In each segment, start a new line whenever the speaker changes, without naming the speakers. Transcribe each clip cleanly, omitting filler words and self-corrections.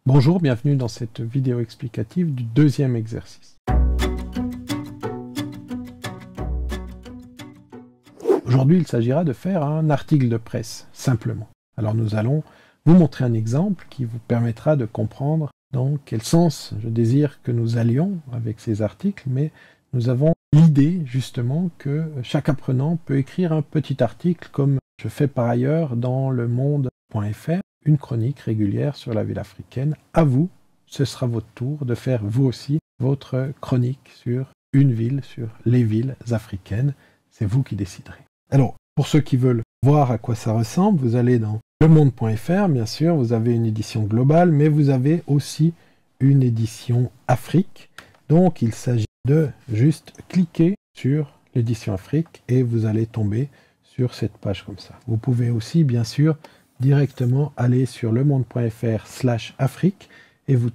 Bonjour, bienvenue dans cette vidéo explicative du deuxième exercice. Aujourd'hui, il s'agira de faire un article de presse, simplement. Alors nous allons vous montrer un exemple qui vous permettra de comprendre dans quel sens je désire que nous allions avec ces articles, mais nous avons l'idée justement que chaque apprenant peut écrire un petit article comme je fais par ailleurs dans le monde.fr, une chronique régulière sur la ville africaine. À vous, ce sera votre tour de faire vous aussi votre chronique sur une ville, sur les villes africaines. C'est vous qui déciderez. Alors, pour ceux qui veulent voir à quoi ça ressemble, vous allez dans lemonde.fr, bien sûr, vous avez une édition globale, mais vous avez aussi une édition Afrique. Donc, il s'agit de juste cliquer sur l'édition Afrique et vous allez tomber sur cette page comme ça. Vous pouvez aussi, bien sûr, directement aller sur lemonde.fr/Afrique et vous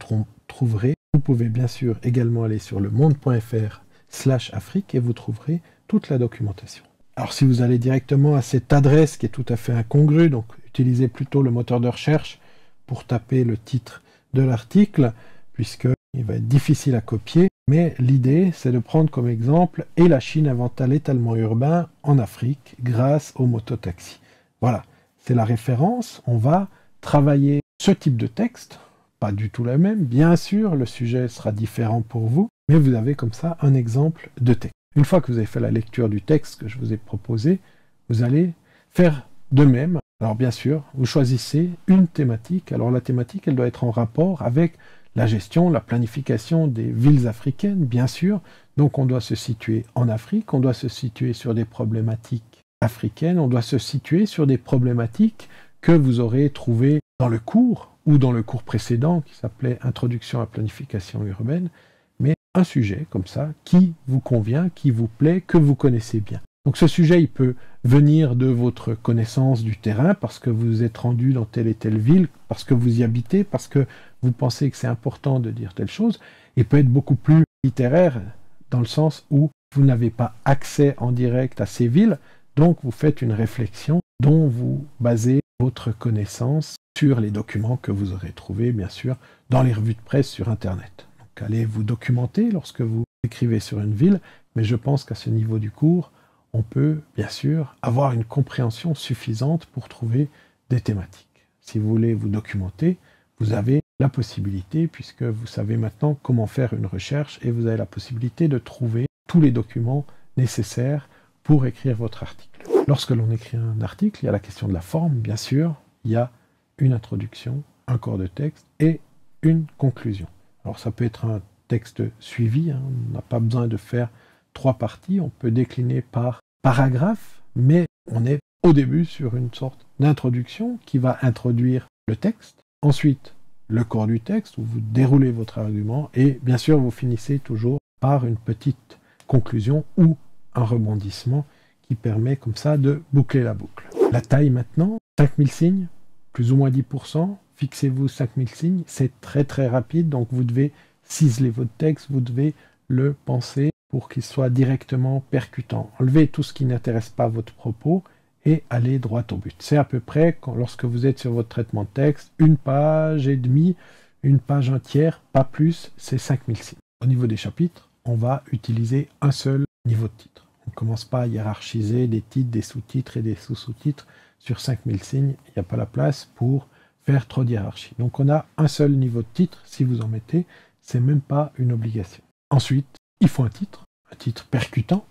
trouverez, vous pouvez bien sûr également aller sur lemonde.fr/Afrique et vous trouverez toute la documentation. Alors si vous allez directement à cette adresse qui est tout à fait incongrue, donc utilisez plutôt le moteur de recherche pour taper le titre de l'article, puisqu'il va être difficile à copier, mais l'idée c'est de prendre comme exemple « Et la Chine inventa l'étalement urbain en Afrique grâce aux mototaxis ». Voilà. C'est la référence, on va travailler ce type de texte, pas du tout la même, bien sûr, le sujet sera différent pour vous, mais vous avez comme ça un exemple de texte. Une fois que vous avez fait la lecture du texte que je vous ai proposé, vous allez faire de même. Alors bien sûr, vous choisissez une thématique, alors la thématique, elle doit être en rapport avec la gestion, la planification des villes africaines, bien sûr, donc on doit se situer en Afrique, on doit se situer sur des problématiques africaine, on doit se situer sur des problématiques que vous aurez trouvées dans le cours ou dans le cours précédent qui s'appelait Introduction à la planification urbaine, mais un sujet comme ça qui vous convient, qui vous plaît, que vous connaissez bien. Donc ce sujet, il peut venir de votre connaissance du terrain parce que vous vous êtes rendu dans telle et telle ville, parce que vous y habitez, parce que vous pensez que c'est important de dire telle chose. Il peut être beaucoup plus littéraire dans le sens où vous n'avez pas accès en direct à ces villes. Donc, vous faites une réflexion dont vous basez votre connaissance sur les documents que vous aurez trouvés, bien sûr, dans les revues de presse sur Internet. Donc, allez vous documenter lorsque vous écrivez sur une ville, mais je pense qu'à ce niveau du cours, on peut, bien sûr, avoir une compréhension suffisante pour trouver des thématiques. Si vous voulez vous documenter, vous avez la possibilité, puisque vous savez maintenant comment faire une recherche, et vous avez la possibilité de trouver tous les documents nécessaires pour écrire votre article. Lorsque l'on écrit un article, il y a la question de la forme, bien sûr, il y a une introduction, un corps de texte et une conclusion. Alors ça peut être un texte suivi, on n'a pas besoin de faire 3 parties, on peut décliner par paragraphe, mais on est au début sur une sorte d'introduction qui va introduire le texte, ensuite le corps du texte où vous déroulez votre argument et bien sûr vous finissez toujours par une petite conclusion ou un rebondissement qui permet comme ça de boucler la boucle. La taille maintenant, 5000 signes, plus ou moins 10%, fixez-vous 5000 signes, c'est très très rapide, donc vous devez ciseler votre texte, vous devez le penser pour qu'il soit directement percutant. Enlevez tout ce qui n'intéresse pas votre propos et allez droit au but. C'est à peu près, lorsque vous êtes sur votre traitement de texte, 1 page et demie, 1 page entière, pas plus, c'est 5000 signes. Au niveau des chapitres, on va utiliser un seul niveau de titre. On ne commence pas à hiérarchiser des titres, des sous-titres et des sous-sous-titres sur 5000 signes. Il n'y a pas la place pour faire trop de hiérarchie. Donc on a un seul niveau de titre, si vous en mettez, c'est même pas une obligation. Ensuite, il faut un titre percutant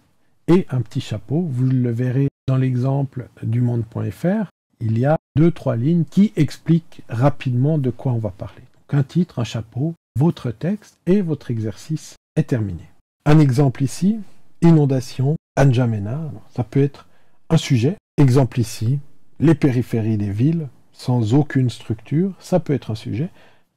et un petit chapeau. Vous le verrez dans l'exemple du monde.fr, il y a 2-3 lignes qui expliquent rapidement de quoi on va parler. Donc un titre, un chapeau, votre texte et votre exercice est terminé. Un exemple ici, inondation, N'Djamena, ça peut être un sujet. Exemple ici, les périphéries des villes, sans aucune structure, ça peut être un sujet.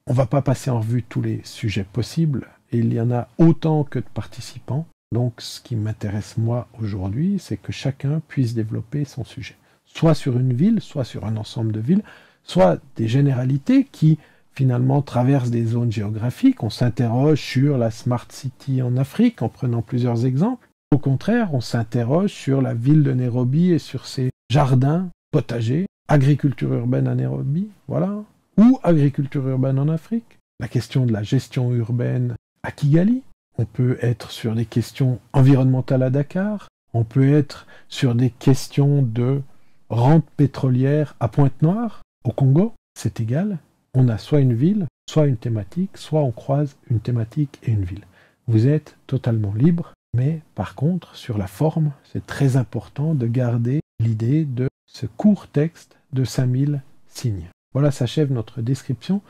On ne va pas passer en revue tous les sujets possibles, et il y en a autant que de participants. Donc ce qui m'intéresse moi aujourd'hui, c'est que chacun puisse développer son sujet. Soit sur une ville, soit sur un ensemble de villes, soit des généralités qui finalement traversent des zones géographiques. On s'interroge sur la Smart City en Afrique en prenant plusieurs exemples. Au contraire, on s'interroge sur la ville de Nairobi et sur ses jardins potagers, agriculture urbaine à Nairobi, voilà. ou agriculture urbaine en Afrique, la question de la gestion urbaine à Kigali, on peut être sur des questions environnementales à Dakar, on peut être sur des questions de rente pétrolière à Pointe-Noire, au Congo, c'est égal. On a soit une ville, soit une thématique, soit on croise une thématique et une ville. Vous êtes totalement libre, mais par contre, sur la forme, c'est très important de garder l'idée de ce court texte de 5000 signes. Voilà s'achève notre description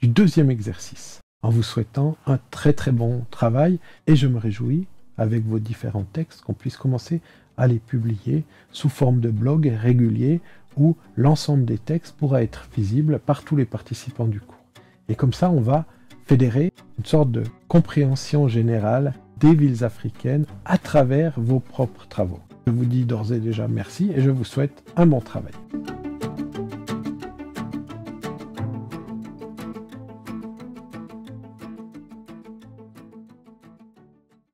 du deuxième exercice, en vous souhaitant un très très bon travail, et je me réjouis, avec vos différents textes, qu'on puisse commencer à les publier sous forme de blog régulier, où l'ensemble des textes pourra être visible par tous les participants du cours. Et comme ça, on va fédérer une sorte de compréhension générale des villes africaines à travers vos propres travaux. Je vous dis d'ores et déjà merci et je vous souhaite un bon travail.